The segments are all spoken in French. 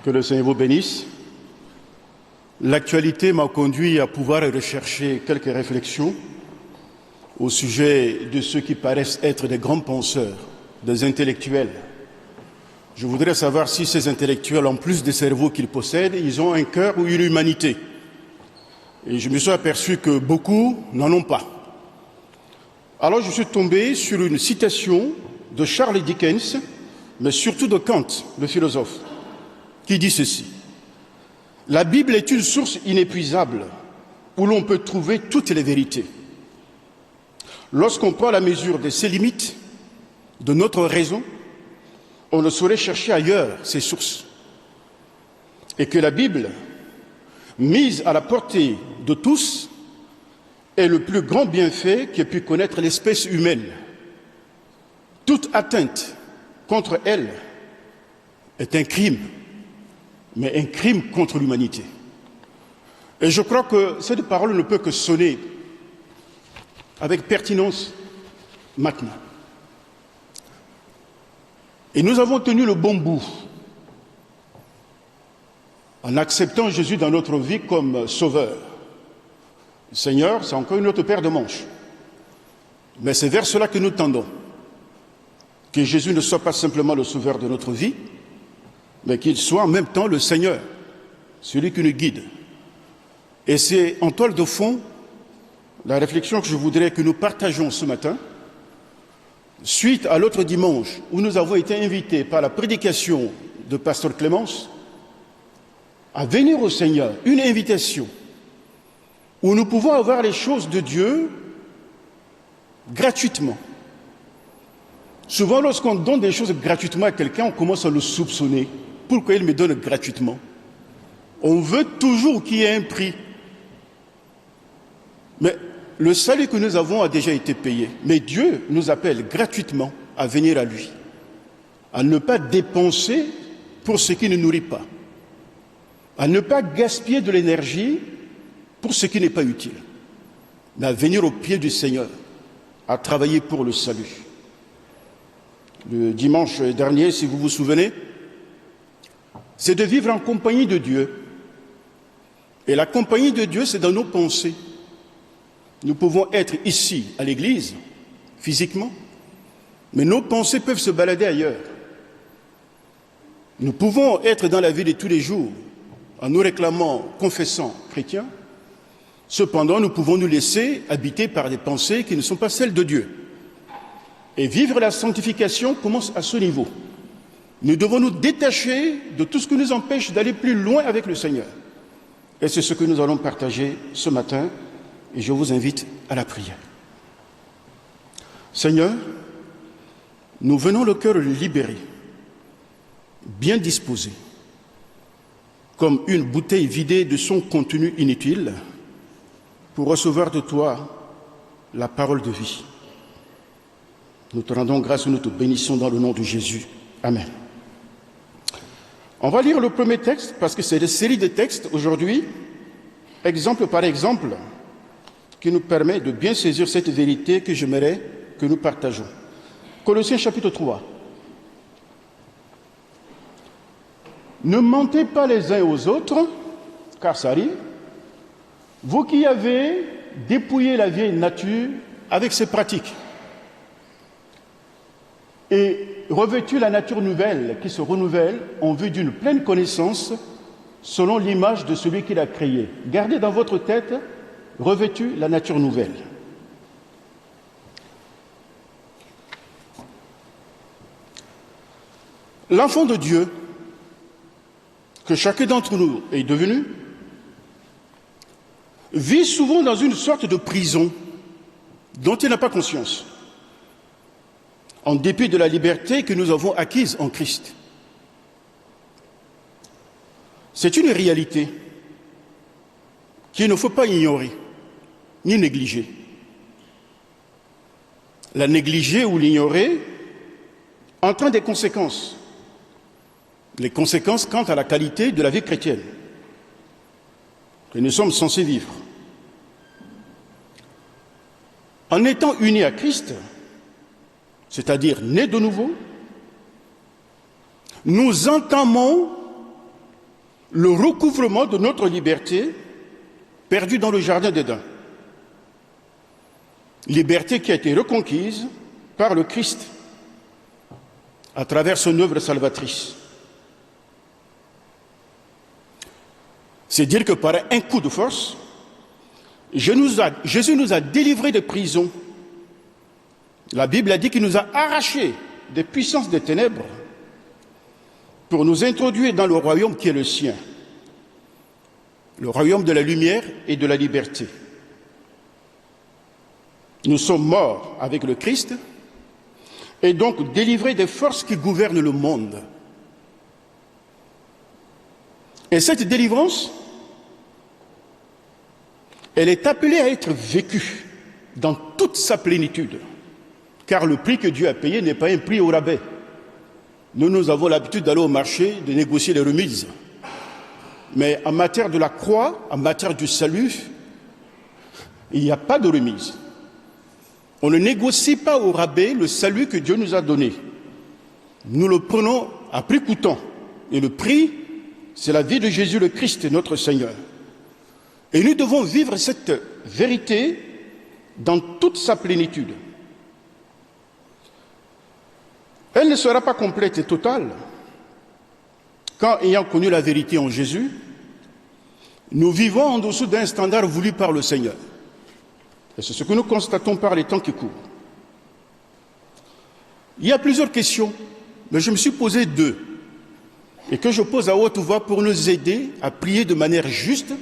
Que le Seigneur vous bénisse. L'actualité m'a conduit à pouvoir rechercher quelques réflexions au sujet de ceux qui paraissent être des grands penseurs, des intellectuels. Je voudrais savoir si ces intellectuels, en plus des cerveaux qu'ils possèdent, ils ont un cœur ou une humanité. Et je me suis aperçu que beaucoup n'en ont pas. Alors je suis tombé sur une citation de Charles Dickens, mais surtout de Kant, le philosophe, qui dit ceci: « La Bible est une source inépuisable où l'on peut trouver toutes les vérités. Lorsqu'on prend la mesure de ses limites, de notre raison, on ne saurait chercher ailleurs ces sources. Et que la Bible, mise à la portée de tous, est le plus grand bienfait qu'ait pu connaître l'espèce humaine. Toute atteinte contre elle est un crime, mais un crime contre l'humanité. » Et je crois que cette parole ne peut que sonner avec pertinence maintenant. Et nous avons tenu le bon bout en acceptant Jésus dans notre vie comme sauveur. Seigneur, c'est encore une autre paire de manches. Mais c'est vers cela que nous tendons. Que Jésus ne soit pas simplement le sauveur de notre vie, mais qu'il soit en même temps le Seigneur, celui qui nous guide. Et c'est en toile de fond la réflexion que je voudrais que nous partagions ce matin, suite à l'autre dimanche où nous avons été invités par la prédication de Pasteur Clémence à venir au Seigneur, une invitation où nous pouvons avoir les choses de Dieu gratuitement. Souvent, lorsqu'on donne des choses gratuitement à quelqu'un, on commence à le soupçonner. Pourquoi il me donne gratuitement? On veut toujours qu'il y ait un prix. Mais le salut que nous avons a déjà été payé. Mais Dieu nous appelle gratuitement à venir à lui, à ne pas dépenser pour ce qui ne nourrit pas, à ne pas gaspiller de l'énergie pour ce qui n'est pas utile, mais à venir au pied du Seigneur, à travailler pour le salut. Le dimanche dernier, si vous vous souvenez, c'est de vivre en compagnie de Dieu. Et la compagnie de Dieu, c'est dans nos pensées. Nous pouvons être ici, à l'église, physiquement, mais nos pensées peuvent se balader ailleurs. Nous pouvons être dans la vie de tous les jours, en nous réclamant, confessant chrétiens. Cependant, nous pouvons nous laisser habiter par des pensées qui ne sont pas celles de Dieu. Et vivre la sanctification commence à ce niveau. Nous devons nous détacher de tout ce qui nous empêche d'aller plus loin avec le Seigneur. Et c'est ce que nous allons partager ce matin. Et je vous invite à la prière. Seigneur, nous venons le cœur libéré, bien disposé, comme une bouteille vidée de son contenu inutile, pour recevoir de toi la parole de vie. Nous te rendons grâce et nous te bénissons dans le nom de Jésus. Amen. On va lire le premier texte parce que c'est une série de textes aujourd'hui, exemple par exemple, qui nous permet de bien saisir cette vérité que j'aimerais que nous partageons. Colossiens chapitre 3. Ne mentez pas les uns aux autres, car ça arrive, vous qui avez dépouillé la vieille nature avec ses pratiques et revêtu la nature nouvelle qui se renouvelle en vue d'une pleine connaissance selon l'image de celui qui l'a créé. Gardez dans votre tête, revêtu la nature nouvelle. L'enfant de Dieu, que chacun d'entre nous est devenu, vit souvent dans une sorte de prison dont il n'a pas conscience, en dépit de la liberté que nous avons acquise en Christ. C'est une réalité qu'il ne faut pas ignorer, ni négliger. La négliger ou l'ignorer entraîne des conséquences. Les conséquences quant à la qualité de la vie chrétienne que nous sommes censés vivre. En étant unis à Christ, c'est-à-dire nés de nouveau, nous entamons le recouvrement de notre liberté perdue dans le jardin d'Éden. Liberté qui a été reconquise par le Christ à travers son œuvre salvatrice. C'est dire que par un coup de force, Jésus nous a délivrés de prison. La Bible a dit qu'il nous a arrachés des puissances des ténèbres pour nous introduire dans le royaume qui est le sien, le royaume de la lumière et de la liberté. Nous sommes morts avec le Christ et donc délivrés des forces qui gouvernent le monde. Et cette délivrance, elle est appelée à être vécue dans toute sa plénitude, car le prix que Dieu a payé n'est pas un prix au rabais. Nous avons l'habitude d'aller au marché, de négocier les remises. Mais en matière de la croix, en matière du salut, il n'y a pas de remise. On ne négocie pas au rabais le salut que Dieu nous a donné. Nous le prenons à prix coûtant. Et le prix, c'est la vie de Jésus le Christ, notre Seigneur. Et nous devons vivre cette vérité dans toute sa plénitude. Elle ne sera pas complète et totale quand, ayant connu la vérité en Jésus, nous vivons en dessous d'un standard voulu par le Seigneur. Et c'est ce que nous constatons par les temps qui courent. Il y a plusieurs questions, mais je me suis posé deux, et que je pose à haute voix pour nous aider à prier de manière juste,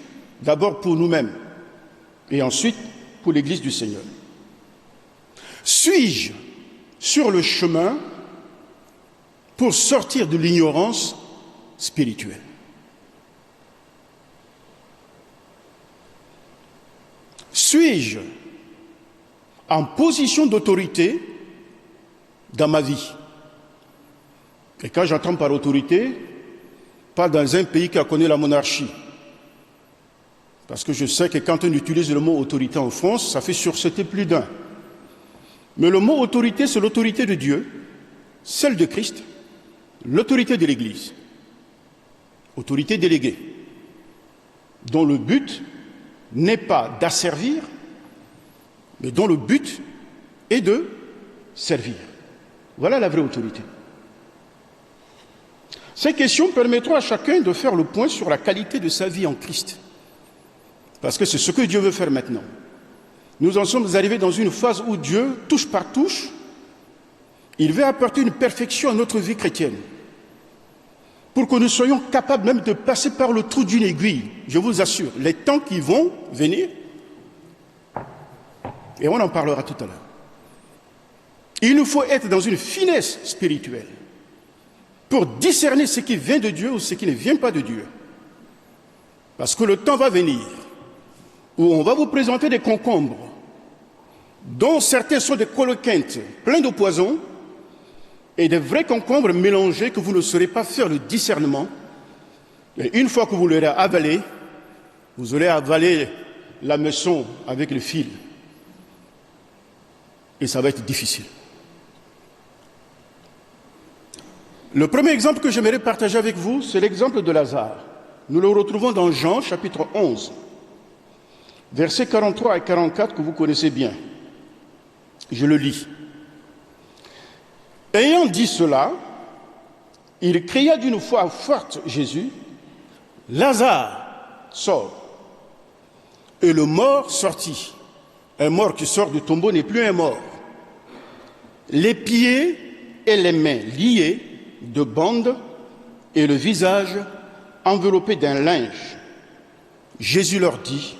d'abord pour nous-mêmes, et ensuite pour l'Église du Seigneur. Suis-je sur le chemin pour sortir de l'ignorance spirituelle? Suis-je en position d'autorité dans ma vie? Et quand j'entends par autorité, pas dans un pays qui a connu la monarchie. Parce que je sais que quand on utilise le mot autorité en France, ça fait sursauter plus d'un. Mais le mot autorité, c'est l'autorité de Dieu, celle de Christ, l'autorité de l'Église, autorité déléguée, dont le but n'est pas d'asservir, mais dont le but est de servir. Voilà la vraie autorité. Ces questions permettront à chacun de faire le point sur la qualité de sa vie en Christ. Parce que c'est ce que Dieu veut faire maintenant. Nous en sommes arrivés dans une phase où Dieu, touche par touche, il veut apporter une perfection à notre vie chrétienne. Pour que nous soyons capables même de passer par le trou d'une aiguille. Je vous assure, les temps qui vont venir, et on en parlera tout à l'heure. Il nous faut être dans une finesse spirituelle pour discerner ce qui vient de Dieu ou ce qui ne vient pas de Dieu. Parce que le temps va venir où on va vous présenter des concombres dont certains sont des coloquintes pleins de poison et des vrais concombres mélangés que vous ne saurez pas faire le discernement. Et une fois que vous l'aurez avalé, vous aurez avalé la meçon avec le fil. Et ça va être difficile. Le premier exemple que j'aimerais partager avec vous, c'est l'exemple de Lazare. Nous le retrouvons dans Jean, chapitre 11, versets 43 et 44 que vous connaissez bien. Je le lis. Ayant dit cela, il cria d'une voix forte, Jésus, « Lazare, sors !» Et le mort sortit. Un mort qui sort du tombeau n'est plus un mort. Les pieds et les mains liés de bandes et le visage enveloppé d'un linge. Jésus leur dit,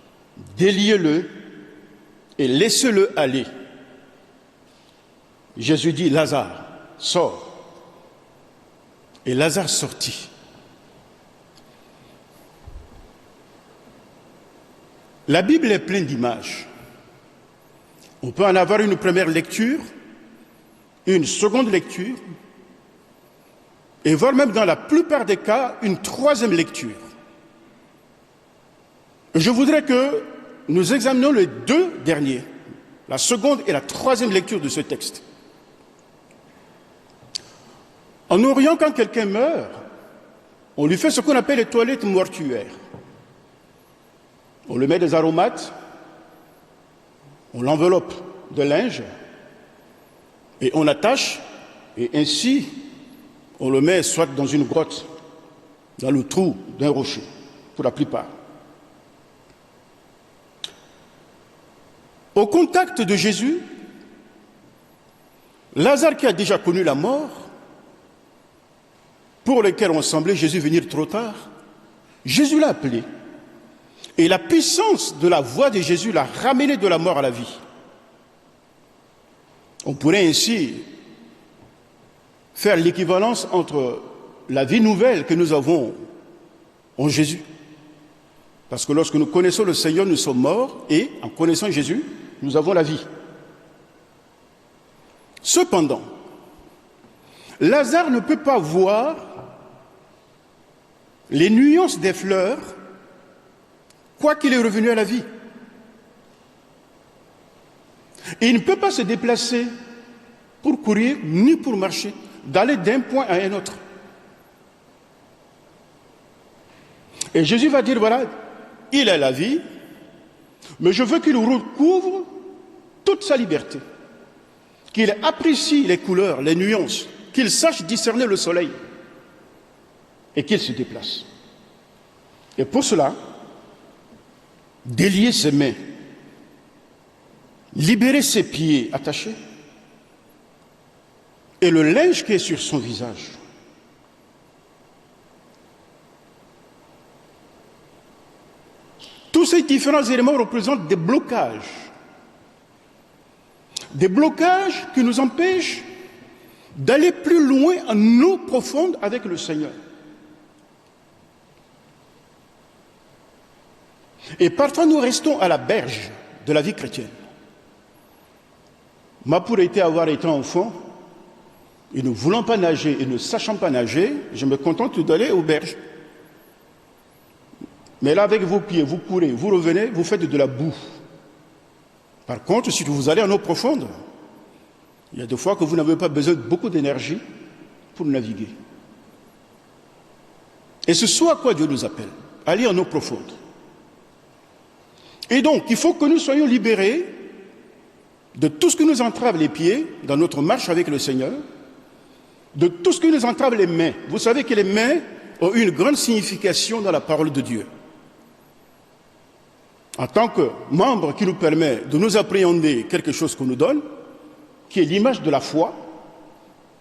« Déliez-le et laissez-le aller. » Jésus dit, « Lazare, sors. » Et Lazare sortit. La Bible est pleine d'images. On peut en avoir une première lecture, une seconde lecture, et voire même dans la plupart des cas, une troisième lecture. Je voudrais que nous examinions les deux derniers, la seconde et la troisième lecture de ce texte. En Orient, quand quelqu'un meurt, On lui fait ce qu'on appelle les toilettes mortuaires. On lui met des aromates, on l'enveloppe de linge et on attache, et ainsi on le met soit dans une grotte, dans le trou d'un rocher, pour la plupart. Au contact de Jésus, Lazare, qui a déjà connu la mort, pour lequel on semblait Jésus venir trop tard, Jésus l'a appelé. Et la puissance de la voix de Jésus l'a ramené de la mort à la vie. On pourrait ainsi faire l'équivalence entre la vie nouvelle que nous avons en Jésus. Parce que lorsque nous connaissons le Seigneur, nous sommes morts, et en connaissant Jésus, nous avons la vie. Cependant, Lazare ne peut pas voir les nuances des fleurs, quoiqu'il est revenu à la vie. Et il ne peut pas se déplacer pour courir ni pour marcher, d'aller d'un point à un autre. Et Jésus va dire, voilà, il a la vie, mais je veux qu'il recouvre toute sa liberté, qu'il apprécie les couleurs, les nuances, qu'il sache discerner le soleil et qu'il se déplace. Et pour cela, délier ses mains, libérer ses pieds attachés et le linge qui est sur son visage. Tous ces différents éléments représentent des blocages qui nous empêchent d'aller plus loin en eau profonde avec le Seigneur. Et parfois nous restons à la berge de la vie chrétienne. Moi, pour avoir été enfant, et ne voulant pas nager et ne sachant pas nager, je me contente d'aller aux berges. Mais là, avec vos pieds, vous courez, vous revenez, vous faites de la boue. Par contre, si vous allez en eau profonde, il y a des fois que vous n'avez pas besoin de beaucoup d'énergie pour naviguer. Et c'est ce à quoi Dieu nous appelle, aller en eau profonde. Et donc, il faut que nous soyons libérés de tout ce qui nous entrave les pieds dans notre marche avec le Seigneur, de tout ce qui nous entrave les mains. Vous savez que les mains ont une grande signification dans la parole de Dieu. En tant que membre qui nous permet de nous appréhender quelque chose qu'on nous donne, qui est l'image de la foi,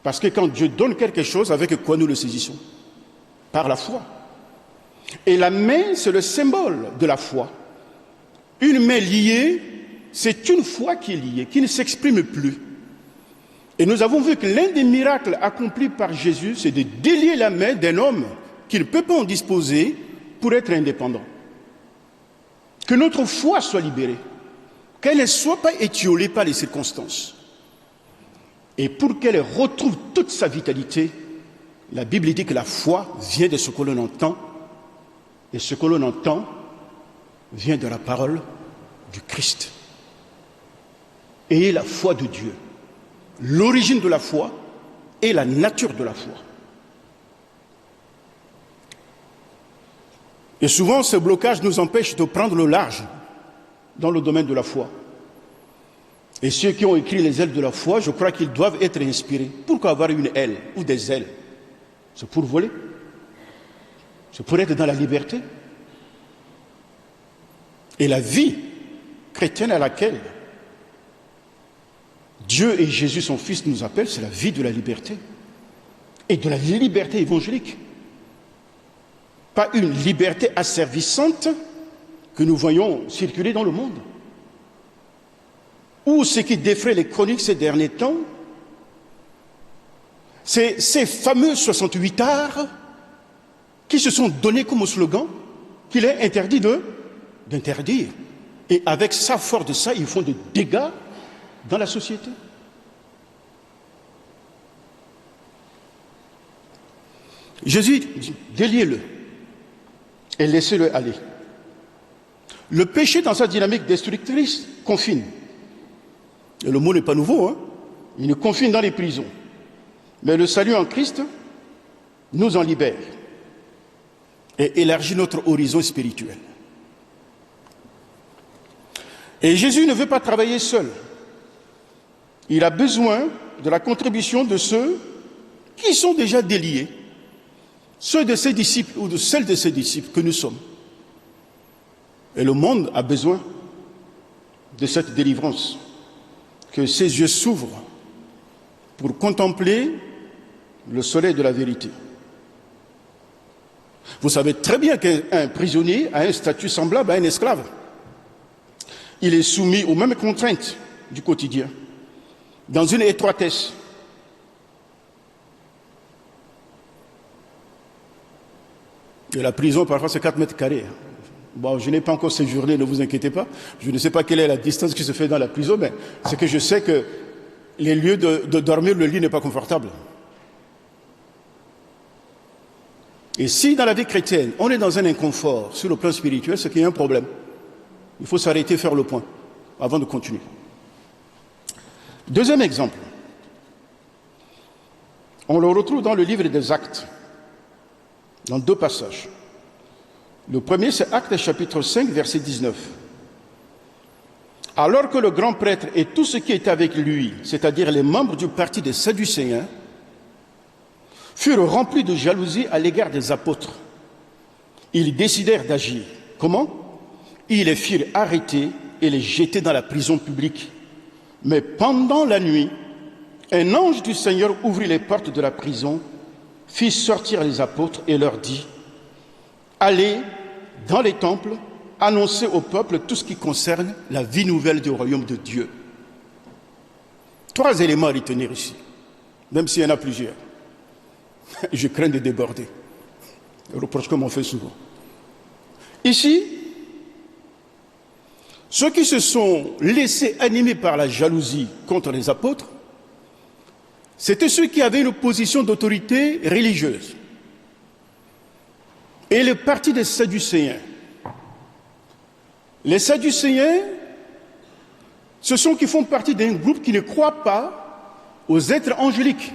parce que quand Dieu donne quelque chose, avec quoi nous le saisissons? Par la foi. Et la main, c'est le symbole de la foi. Une main liée, c'est une foi qui est liée, qui ne s'exprime plus. Et nous avons vu que l'un des miracles accomplis par Jésus, c'est de délier la main d'un homme qui ne peut pas en disposer pour être indépendant. Que notre foi soit libérée, qu'elle ne soit pas étiolée par les circonstances. Et pour qu'elle retrouve toute sa vitalité, la Bible dit que la foi vient de ce que l'on entend, et ce que l'on entend vient de la parole du Christ. Ayez la foi de Dieu. L'origine de la foi et la nature de la foi. Et souvent, ce blocage nous empêche de prendre le large dans le domaine de la foi. Et ceux qui ont écrit les ailes de la foi, je crois qu'ils doivent être inspirés. Pourquoi avoir une aile ou des ailes? C'est pour voler. C'est pour être dans la liberté. Et la vie chrétienne à laquelle Dieu et Jésus, son Fils, nous appellent, c'est la vie de la liberté. Et de la liberté évangélique. Pas une liberté asservissante que nous voyons circuler dans le monde. Ou ce qui défraie les chroniques ces derniers temps, c'est ces fameux 68 arts qui se sont donnés comme slogan qu'il est interdit d'interdire. Et avec ça, fort de ça, ils font des dégâts dans la société. Jésus dit, déliez-le et laissez-le aller. Le péché, dans sa dynamique destructrice, confine. Et le mot n'est pas nouveau, hein? Il nous confine dans les prisons. Mais le salut en Christ nous en libère. et élargit notre horizon spirituel. Et Jésus ne veut pas travailler seul. Il a besoin de la contribution de ceux qui sont déjà déliés, ceux de ses disciples ou de celles de ses disciples que nous sommes. Et le monde a besoin de cette délivrance, que ses yeux s'ouvrent pour contempler le soleil de la vérité. Vous savez très bien qu'un prisonnier a un statut semblable à un esclave. Il est soumis aux mêmes contraintes du quotidien, dans une étroitesse. Et la prison, parfois, c'est 4 mètres carrés. Bon, je n'ai pas encore séjourné, ne vous inquiétez pas. Je ne sais pas quelle est la distance qui se fait dans la prison, mais c'est que je sais que les lieux de dormir, le lit n'est pas confortable. Et si dans la vie chrétienne, on est dans un inconfort sur le plan spirituel, c'est qu'il y a un problème. Il faut s'arrêter, faire le point, avant de continuer. Deuxième exemple. On le retrouve dans le livre des Actes, dans 2 passages. Le premier, c'est Actes chapitre 5, verset 19. Alors que le grand prêtre et tout ce qui était avec lui, c'est-à-dire les membres du parti des Sadducéens, furent remplis de jalousie à l'égard des apôtres, ils décidèrent d'agir. Comment ? Ils les firent arrêter et les jeter dans la prison publique. Mais pendant la nuit, un ange du Seigneur ouvrit les portes de la prison, fit sortir les apôtres et leur dit : allez dans les temples, annoncez au peuple tout ce qui concerne la vie nouvelle du royaume de Dieu. 3 éléments à retenir ici, même s'il y en a plusieurs. Je crains de déborder. Le reproche qu'on m'en fait souvent. Ici, ceux qui se sont laissés animer par la jalousie contre les apôtres, c'étaient ceux qui avaient une position d'autorité religieuse. Et le parti des Sadducéens. Les Sadducéens, ce sont qui font partie d'un groupe qui ne croit pas aux êtres angéliques.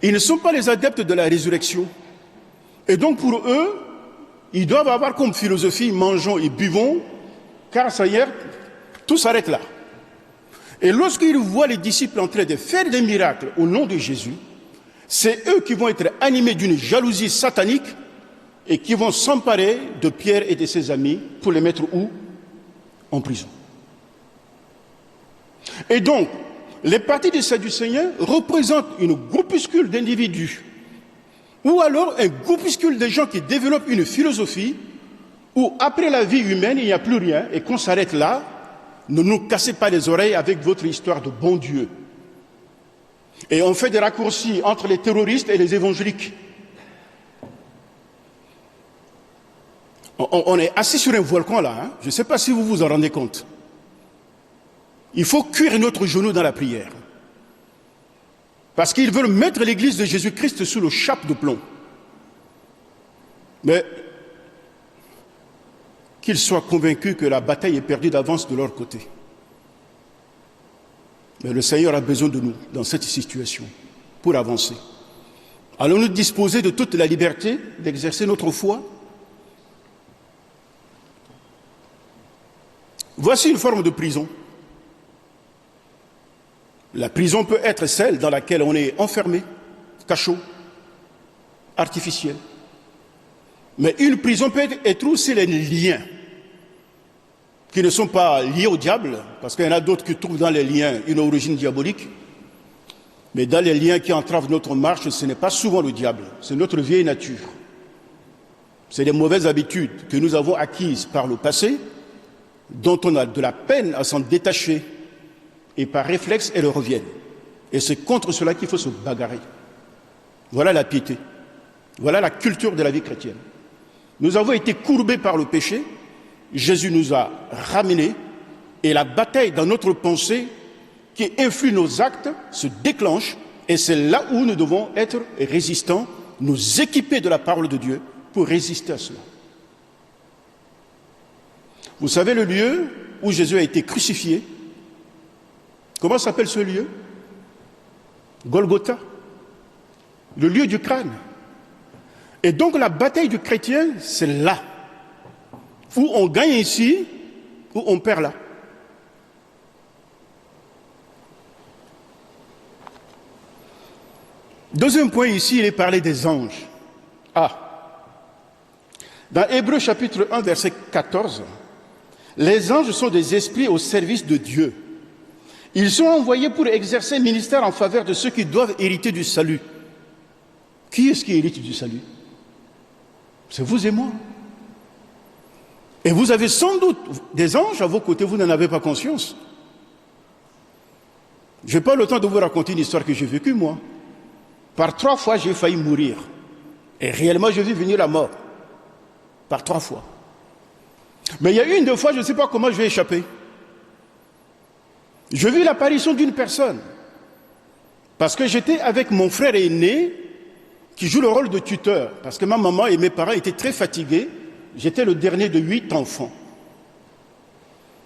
Ils ne sont pas les adeptes de la résurrection. Et donc pour eux, ils doivent avoir comme philosophie: mangeons et buvons, car ça y est, tout s'arrête là. Et lorsqu'ils voient les disciples en train de faire des miracles au nom de Jésus, c'est eux qui vont être animés d'une jalousie satanique et qui vont s'emparer de Pierre et de ses amis pour les mettre où ? En prison. Et donc, les partis des Sadducéens représentent une groupuscule d'individus, ou alors un groupuscule de gens qui développent une philosophie où après la vie humaine, il n'y a plus rien et qu'on s'arrête là. Ne nous cassez pas les oreilles avec votre histoire de bon Dieu. Et on fait des raccourcis entre les terroristes et les évangéliques. On est assis sur un volcan là, hein. Je ne sais pas si vous vous en rendez compte. Il faut cuire notre genou dans la prière. Parce qu'ils veulent mettre l'église de Jésus-Christ sous le chape de plomb. Mais qu'ils soient convaincus que la bataille est perdue d'avance de leur côté. Mais le Seigneur a besoin de nous dans cette situation pour avancer. Allons-nous disposer de toute la liberté d'exercer notre foi ? Voici une forme de prison. La prison peut être celle dans laquelle on est enfermé, cachot, artificiel. Mais une prison peut être aussi les liens qui ne sont pas liés au diable, parce qu'il y en a d'autres qui trouvent dans les liens une origine diabolique. Mais dans les liens qui entravent notre marche, ce n'est pas souvent le diable, c'est notre vieille nature. C'est des mauvaises habitudes que nous avons acquises par le passé, dont on a de la peine à s'en détacher, et par réflexe, elles reviennent. Et c'est contre cela qu'il faut se bagarrer. Voilà la piété. Voilà la culture de la vie chrétienne. Nous avons été courbés par le péché, Jésus nous a ramenés, et la bataille dans notre pensée qui influe nos actes se déclenche, et c'est là où nous devons être résistants, nous équiper de la parole de Dieu pour résister à cela. Vous savez le lieu où Jésus a été crucifié? Comment s'appelle ce lieu? Golgotha, le lieu du crâne. Et donc la bataille du chrétien, c'est là, où on gagne ici, où on perd là. Deuxième point ici, il est parlé des anges. Dans Hébreux chapitre 1, verset 14, les anges sont des esprits au service de Dieu. Ils sont envoyés pour exercer un ministère en faveur de ceux qui doivent hériter du salut. Qui est-ce qui hérite du salut? C'est vous et moi. Et vous avez sans doute des anges à vos côtés, vous n'en avez pas conscience. Je n'ai pas le temps de vous raconter une histoire que j'ai vécue, moi. Par 3 fois, j'ai failli mourir. Et réellement, je vis venir la mort. Par 3 fois. Mais il y a une, 2 fois, je ne sais pas comment je vais échapper. Je vis l'apparition d'une personne. Parce que j'étais avec mon frère aîné, qui joue le rôle de tuteur. Parce que ma maman et mes parents étaient très fatigués. J'étais le dernier de 8 enfants.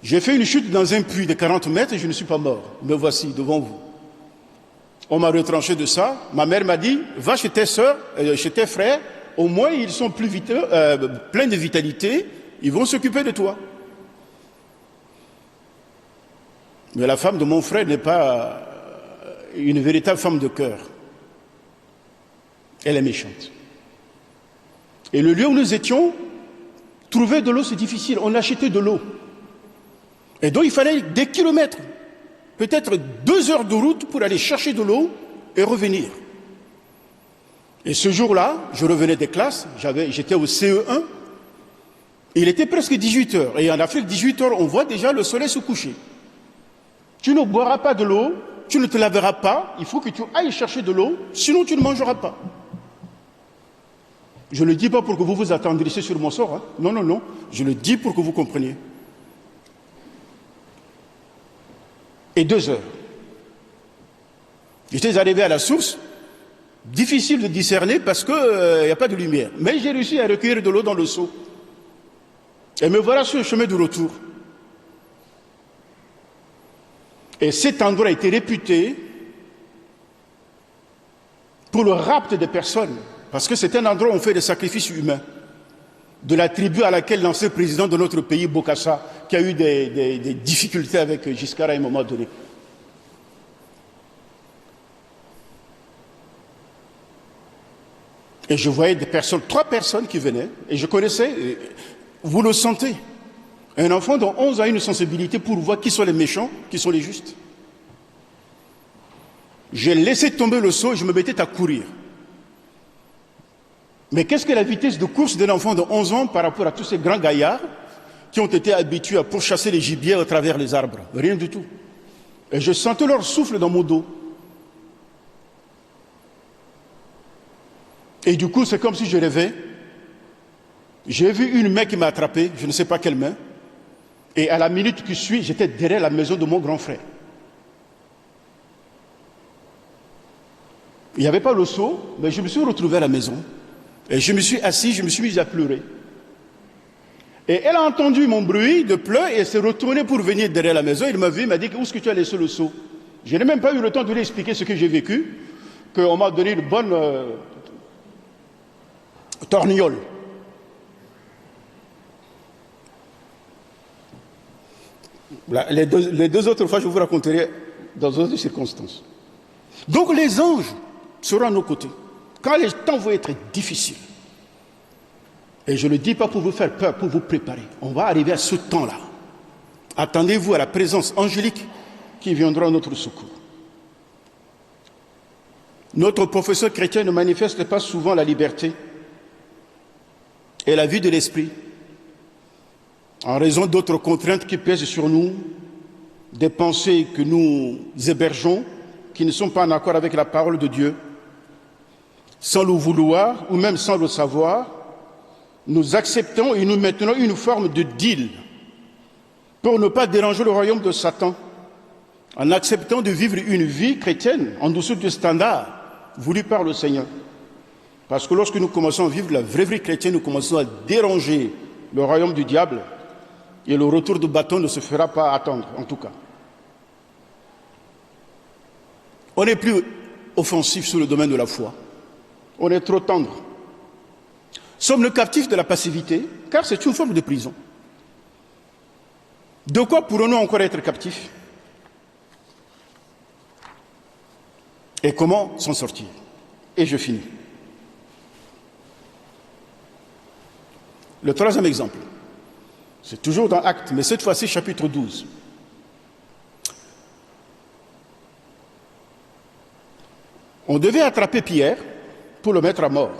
J'ai fait une chute dans un puits de 40 mètres et je ne suis pas mort. Me voici devant vous. On m'a retranché de ça. Ma mère m'a dit, va chez tes sœurs, chez tes frères, au moins ils sont pleins de vitalité, ils vont s'occuper de toi. Mais la femme de mon frère n'est pas une véritable femme de cœur. Elle est méchante. Et le lieu où nous étions, trouver de l'eau c'est difficile, on achetait de l'eau. Et donc il fallait des kilomètres, peut-être 2 heures de route pour aller chercher de l'eau et revenir. Et ce jour-là, je revenais des classes, j'étais au CE1, il était presque 18 heures. Et en Afrique, 18 heures, on voit déjà le soleil se coucher. Tu ne boiras pas de l'eau, tu ne te laveras pas, il faut que tu ailles chercher de l'eau, sinon tu ne mangeras pas. Je ne le dis pas pour que vous vous attendrissiez sur mon sort. Hein. Non, non, non. Je le dis pour que vous compreniez. Et 2 heures. J'étais arrivé à la source, difficile de discerner parce qu'il n'y a pas de lumière. Mais j'ai réussi à recueillir de l'eau dans le seau. Et me voilà sur le chemin de retour. Et cet endroit a été réputé pour le rapt des personnes. Parce que c'est un endroit où on fait des sacrifices humains. De la tribu à laquelle l'ancien président de notre pays, Bokassa, qui a eu des difficultés avec Giscard à un moment donné. Et je voyais des personnes, 3 personnes qui venaient, et je connaissais, vous le sentez, un enfant dont 11 a une sensibilité pour voir qui sont les méchants, qui sont les justes. J'ai laissé tomber le seau et je me mettais à courir. Mais qu'est-ce que la vitesse de course d'un enfant de 11 ans par rapport à tous ces grands gaillards qui ont été habitués à pourchasser les gibiers à travers les arbres? Rien du tout. Et je sentais leur souffle dans mon dos. Et du coup, c'est comme si je rêvais. J'ai vu une main qui m'a attrapé, je ne sais pas quelle main. Et à la minute qui suit, j'étais derrière la maison de mon grand frère. Il n'y avait pas le seau, mais je me suis retrouvé à la maison. Et je me suis assis, je me suis mis à pleurer. Et elle a entendu mon bruit de pleurs et elle s'est retournée pour venir derrière la maison. Elle m'a vu, elle m'a dit, où est-ce que tu as laissé le seau? Je n'ai même pas eu le temps de lui expliquer ce que j'ai vécu, qu'on m'a donné une bonne torgnole. Les deux autres fois, je vous raconterai dans d'autres circonstances. Donc les anges seront à nos côtés. Quand les temps vont être difficiles, et je ne le dis pas pour vous faire peur, pour vous préparer, on va arriver à ce temps-là. Attendez-vous à la présence angélique qui viendra à notre secours. Notre professeur chrétien ne manifeste pas souvent la liberté et la vie de l'esprit, en raison d'autres contraintes qui pèsent sur nous, des pensées que nous hébergeons, qui ne sont pas en accord avec la parole de Dieu. Sans le vouloir, ou même sans le savoir, nous acceptons et nous maintenons une forme de deal pour ne pas déranger le royaume de Satan, en acceptant de vivre une vie chrétienne en dessous du standard voulu par le Seigneur. Parce que lorsque nous commençons à vivre la vraie vie chrétienne, nous commençons à déranger le royaume du diable et le retour de bâton ne se fera pas attendre, en tout cas. On n'est plus offensif sur le domaine de la foi. On est trop tendre. Sommes-nous captifs de la passivité? Car c'est une forme de prison. De quoi pourrons-nous encore être captifs? Et comment s'en sortir? Et je finis. Le troisième exemple, c'est toujours dans Actes, mais cette fois-ci chapitre 12. On devait attraper Pierre pour le mettre à mort.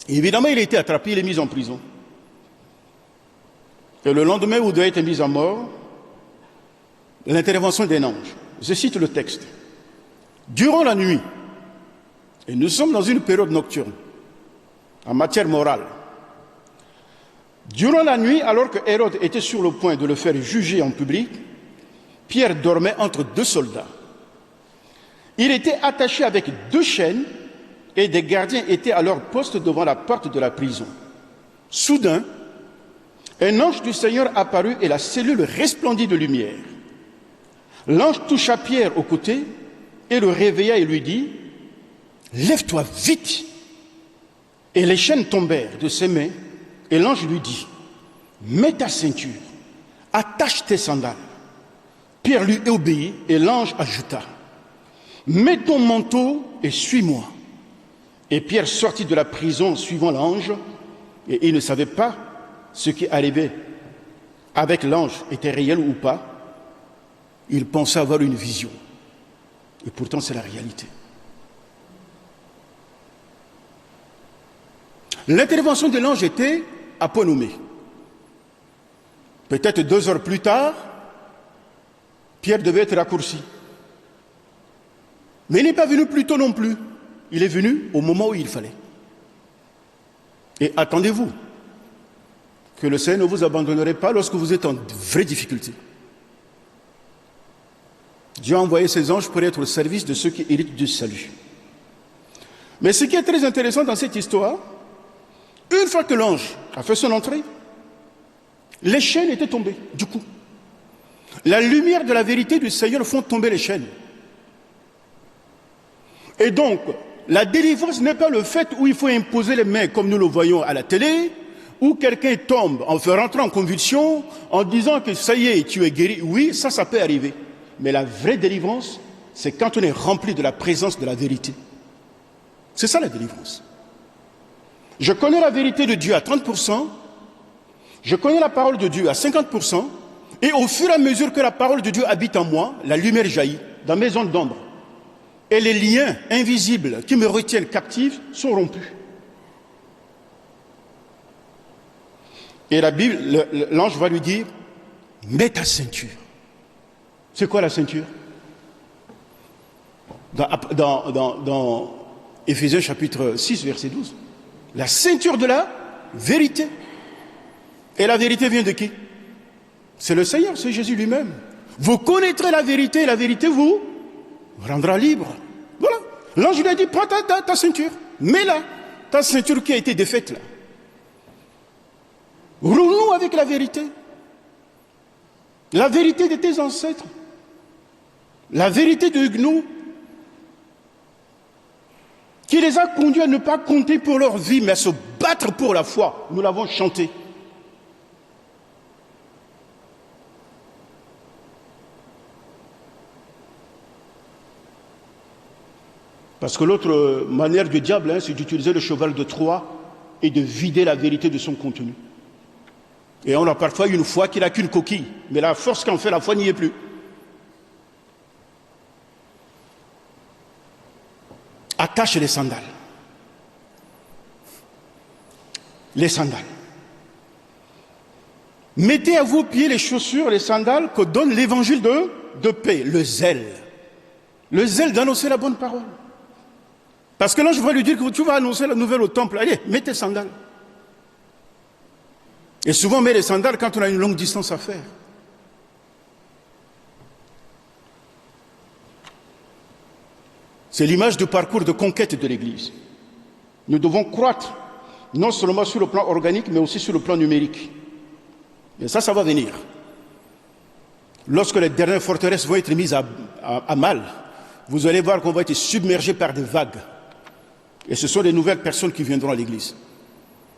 Et évidemment, il a été attrapé, il est mis en prison. Et le lendemain où il doit être mis à mort, l'intervention d'un ange. Je cite le texte. Durant la nuit, et nous sommes dans une période nocturne, en matière morale, durant la nuit, alors que Hérode était sur le point de le faire juger en public, Pierre dormait entre deux soldats. Il était attaché avec deux chaînes et des gardiens étaient à leur poste devant la porte de la prison. Soudain, un ange du Seigneur apparut et la cellule resplendit de lumière. L'ange toucha Pierre au côté et le réveilla et lui dit « Lève-toi vite !» Et les chaînes tombèrent de ses mains et l'ange lui dit « Mets ta ceinture, attache tes sandales. » Pierre lui obéit et l'ange ajouta « Mets ton manteau et suis-moi. » Et Pierre sortit de la prison suivant l'ange et il ne savait pas ce qui arrivait avec l'ange était réel ou pas. Il pensait avoir une vision. Et pourtant, c'est la réalité. L'intervention de l'ange était à point nommé. Peut-être 2 heures plus tard, Pierre devait être raccourci. Mais il n'est pas venu plus tôt non plus. Il est venu au moment où il fallait. Et attendez-vous que le Seigneur ne vous abandonnerait pas lorsque vous êtes en vraie difficulté. Dieu a envoyé ses anges pour être au service de ceux qui héritent du salut. Mais ce qui est très intéressant dans cette histoire, une fois que l'ange a fait son entrée, les chaînes étaient tombées, du coup. La lumière de la vérité du Seigneur font tomber les chaînes. Et donc, la délivrance n'est pas le fait où il faut imposer les mains comme nous le voyons à la télé, où quelqu'un tombe en fait rentrer en convulsion, en disant que ça y est, tu es guéri. Oui, ça peut arriver. Mais la vraie délivrance, c'est quand on est rempli de la présence de la vérité. C'est ça la délivrance. Je connais la vérité de Dieu à 30%, je connais la parole de Dieu à 50%, et au fur et à mesure que la parole de Dieu habite en moi, la lumière jaillit dans mes zones d'ombre. Et les liens invisibles qui me retiennent captif sont rompus. Et la Bible, l'ange va lui dire, mets ta ceinture. C'est quoi la ceinture? Dans Éphésiens chapitre 6, verset 12. La ceinture de la vérité. Et la vérité vient de qui? C'est le Seigneur, c'est Jésus lui-même. Vous connaîtrez la vérité et la vérité vous rendra libre. Voilà. L'ange lui a dit, prends ta ceinture. Mets-la. Ta ceinture qui a été défaite là. Roule-nous avec la vérité. La vérité de tes ancêtres. La vérité de nous, qui les a conduits à ne pas compter pour leur vie, mais à se battre pour la foi. Nous l'avons chanté. Parce que l'autre manière du diable, c'est d'utiliser le cheval de Troie et de vider la vérité de son contenu. Et on a parfois une foi qui n'a qu'une coquille, mais la force qu'en fait la foi n'y est plus. Attache les sandales. Les sandales. Mettez à vos pieds les chaussures, les sandales que donne l'évangile de paix, le zèle. Le zèle d'annoncer la bonne parole. Parce que là, je vais lui dire que tu vas annoncer la nouvelle au temple. Allez, mets tes sandales. Et souvent, on met les sandales quand on a une longue distance à faire. C'est l'image du parcours de conquête de l'Église. Nous devons croître, non seulement sur le plan organique, mais aussi sur le plan numérique. Et ça va venir. Lorsque les dernières forteresses vont être mises à mal, vous allez voir qu'on va être submergé par des vagues. Et ce sont des nouvelles personnes qui viendront à l'Église.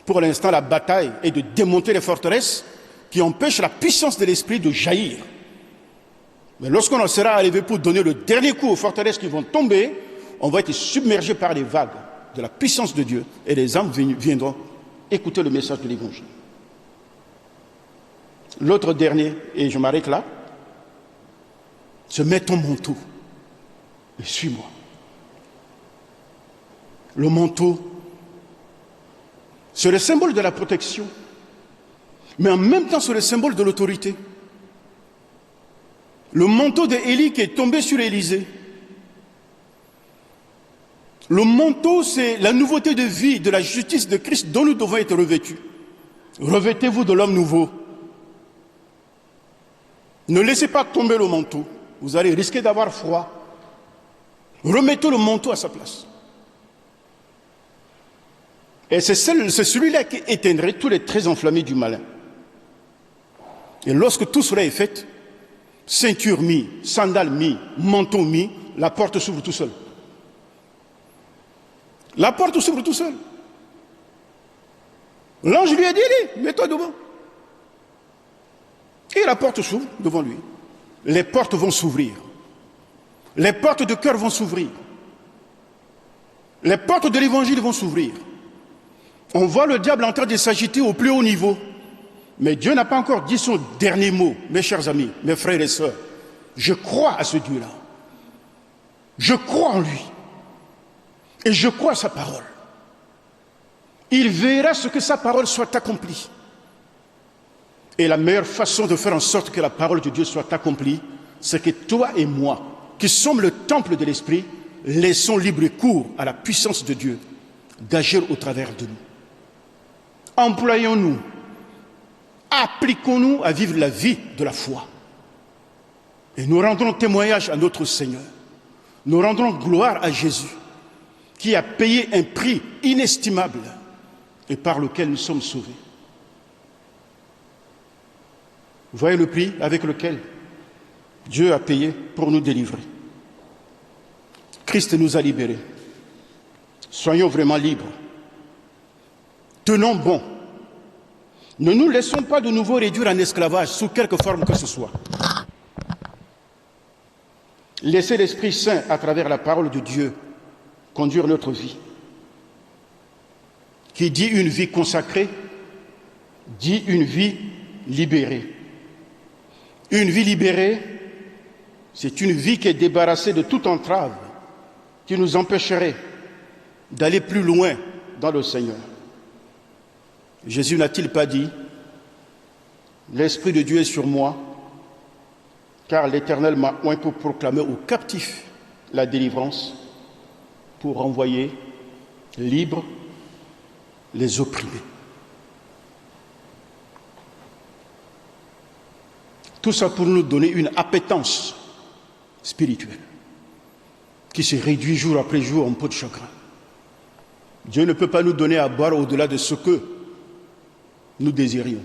Pour l'instant, la bataille est de démonter les forteresses qui empêchent la puissance de l'esprit de jaillir. Mais lorsqu'on en sera arrivé pour donner le dernier coup aux forteresses qui vont tomber, on va être submergé par les vagues de la puissance de Dieu et les âmes viendront écouter le message de l'Évangile. L'autre dernier, et je m'arrête là, se met ton manteau et suis-moi. Le manteau, c'est le symbole de la protection, mais en même temps c'est le symbole de l'autorité. Le manteau d'Élie qui est tombé sur Élisée. Le manteau, c'est la nouveauté de vie, de la justice de Christ dont nous devons être revêtus. Revêtez-vous de l'homme nouveau. Ne laissez pas tomber le manteau. Vous allez risquer d'avoir froid. Remettez le manteau à sa place. Et c'est celui-là qui éteindrait tous les traits enflammés du malin. Et lorsque tout cela est fait, ceinture mis, sandales mis, manteau mis, la porte s'ouvre tout seul. La porte s'ouvre tout seul. L'ange lui a dit, allez, mets-toi devant. Et la porte s'ouvre devant lui. Les portes vont s'ouvrir. Les portes de cœur vont s'ouvrir. Les portes de l'évangile vont s'ouvrir. On voit le diable en train de s'agiter au plus haut niveau. Mais Dieu n'a pas encore dit son dernier mot, mes chers amis, mes frères et sœurs. Je crois à ce Dieu-là. Je crois en lui. Et je crois à sa parole. Il verra ce que sa parole soit accomplie. Et la meilleure façon de faire en sorte que la parole de Dieu soit accomplie, c'est que toi et moi, qui sommes le temple de l'Esprit, laissons libre cours à la puissance de Dieu d'agir au travers de nous. Employons-nous, appliquons-nous à vivre la vie de la foi. Et nous rendrons témoignage à notre Seigneur. Nous rendrons gloire à Jésus, qui a payé un prix inestimable et par lequel nous sommes sauvés. Vous voyez le prix avec lequel Dieu a payé pour nous délivrer. Christ nous a libérés. Soyons vraiment libres. Tenons bon. Ne nous laissons pas de nouveau réduire en esclavage sous quelque forme que ce soit. Laissez l'Esprit Saint, à travers la parole de Dieu, conduire notre vie. Qui dit une vie consacrée, dit une vie libérée. Une vie libérée, c'est une vie qui est débarrassée de toute entrave qui nous empêcherait d'aller plus loin dans le Seigneur. Jésus n'a-t-il pas dit « L'Esprit de Dieu est sur moi, car l'Éternel m'a oint pour proclamer aux captifs la délivrance, pour renvoyer libres les opprimés. » Tout ça pour nous donner une appétence spirituelle qui se réduit jour après jour en peau de chagrin. Dieu ne peut pas nous donner à boire au-delà de ce que nous désirions.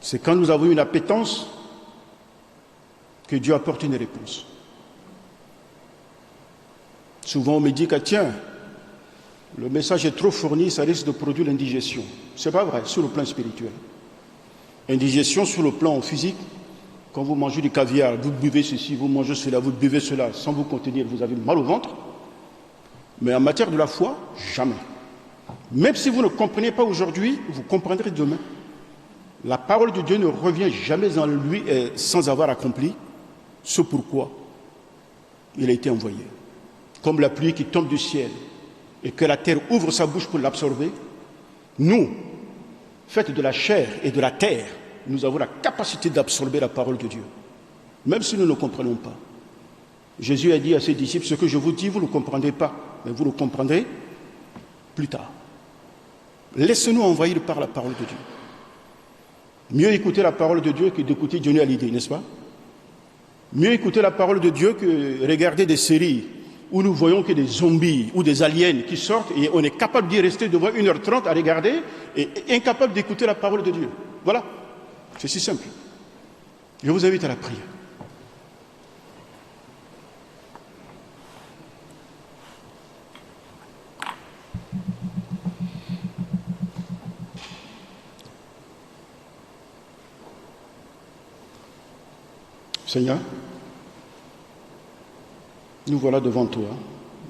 C'est quand nous avons une appétence que Dieu apporte une réponse. Souvent on me dit que tiens, le message est trop fourni, ça risque de produire l'indigestion. Ce n'est pas vrai sur le plan spirituel. Indigestion sur le plan physique, quand vous mangez du caviar, vous buvez ceci, vous mangez cela, vous buvez cela, sans vous contenir, vous avez mal au ventre. Mais en matière de la foi, jamais. Même si vous ne comprenez pas aujourd'hui, vous comprendrez demain. La parole de Dieu ne revient jamais en lui sans avoir accompli ce pourquoi il a été envoyé. Comme la pluie qui tombe du ciel et que la terre ouvre sa bouche pour l'absorber, nous, faits de la chair et de la terre, nous avons la capacité d'absorber la parole de Dieu, même si nous ne comprenons pas. Jésus a dit à ses disciples, ce que je vous dis, vous ne comprendrez pas, mais vous le comprendrez plus tard. Laissez-nous envahir par la parole de Dieu. Mieux écouter la parole de Dieu que d'écouter Johnny Hallyday, n'est-ce pas? Mieux écouter la parole de Dieu que regarder des séries où nous voyons que des zombies ou des aliens qui sortent et on est capable d'y rester devant 1h30 à regarder et incapable d'écouter la parole de Dieu. Voilà, c'est si simple. Je vous invite à la prière. Seigneur, nous voilà devant toi,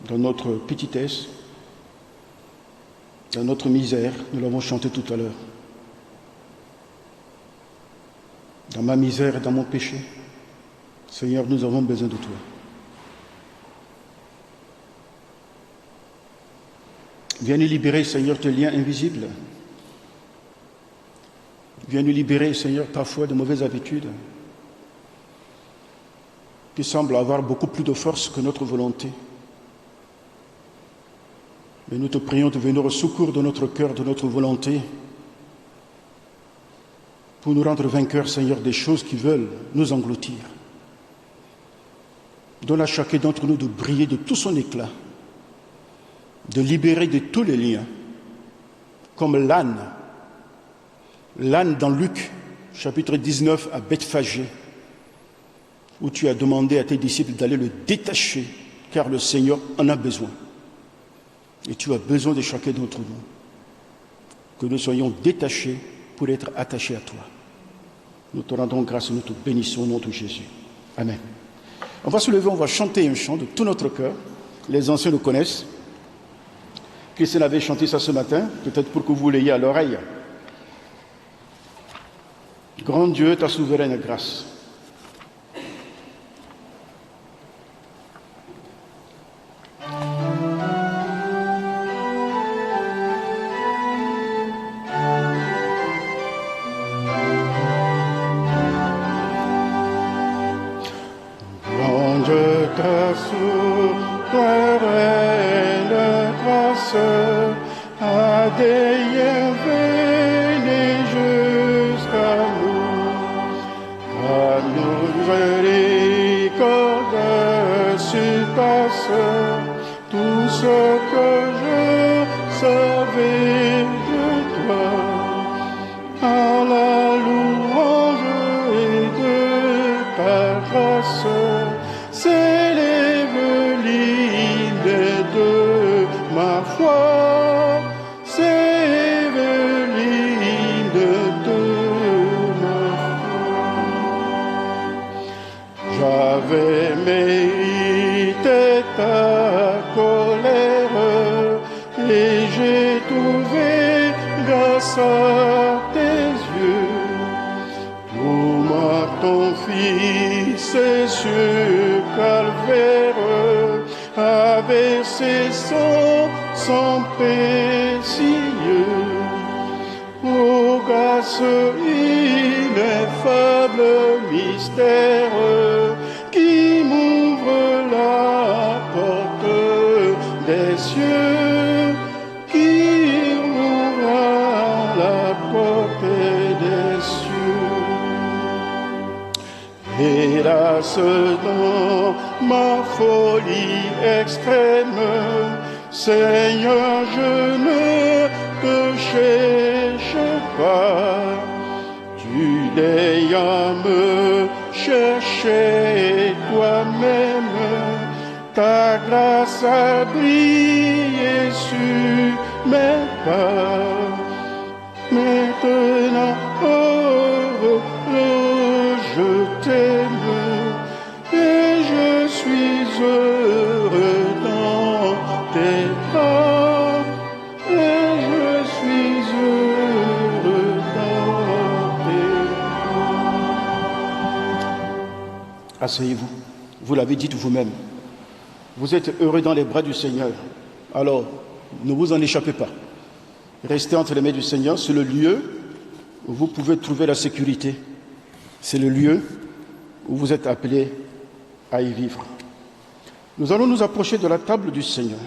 dans notre petitesse, dans notre misère, nous l'avons chanté tout à l'heure. Dans ma misère et dans mon péché, Seigneur, nous avons besoin de toi. Viens nous libérer, Seigneur, tes liens invisibles. Viens nous libérer, Seigneur, parfois de mauvaises habitudes qui semblent avoir beaucoup plus de force que notre volonté. Mais nous te prions de venir au secours de notre cœur, de notre volonté, pour nous rendre vainqueurs, Seigneur, des choses qui veulent nous engloutir. Donne à chacun d'entre nous de briller de tout son éclat, de libérer de tous les liens, comme l'âne dans Luc, chapitre 19, à Bethphagée, où tu as demandé à tes disciples d'aller le détacher, car le Seigneur en a besoin. Et tu as besoin de chacun d'entre nous, que nous soyons détachés pour être attachés à toi. Nous te rendons grâce et nous te bénissons au nom de Jésus. Amen. On va se lever, on va chanter un chant de tout notre cœur. Les anciens le connaissent. Christian avait chanté ça ce matin, peut-être pour que vous l'ayez à l'oreille. Grand Dieu, ta souveraine grâce. Grand Dieu, ta souveraine grâce, a déveillé jusqu'à nous, à nous miséricorde surpasse tout ce que je savais de toi, à la louange et de ta grâce, s'élève l'hymne de ma foi. J'avais mérité ta colère et j'ai trouvé grâce à tes yeux. Pour moi, ton Fils sur Calvaire a versé son sang précieux. Ô grâce ineffable mystère, qui m'ouvre la porte des cieux, qui m'ouvre la porte des cieux. Hélas, dans ma folie extrême, Seigneur, je ne te cherche pas. Tu daignes à me chercher toi-même, ta grâce a brillé sur mes pas. Maintenant, oh, je t'aime et je suis heureux dans tes pas, et je suis heureux dans tes pas. Asseyez-vous. Vous l'avez dit vous-même. Vous êtes heureux dans les bras du Seigneur. Alors, ne vous en échappez pas. Restez entre les mains du Seigneur. C'est le lieu où vous pouvez trouver la sécurité. C'est le lieu où vous êtes appelés à y vivre. Nous allons nous approcher de la table du Seigneur.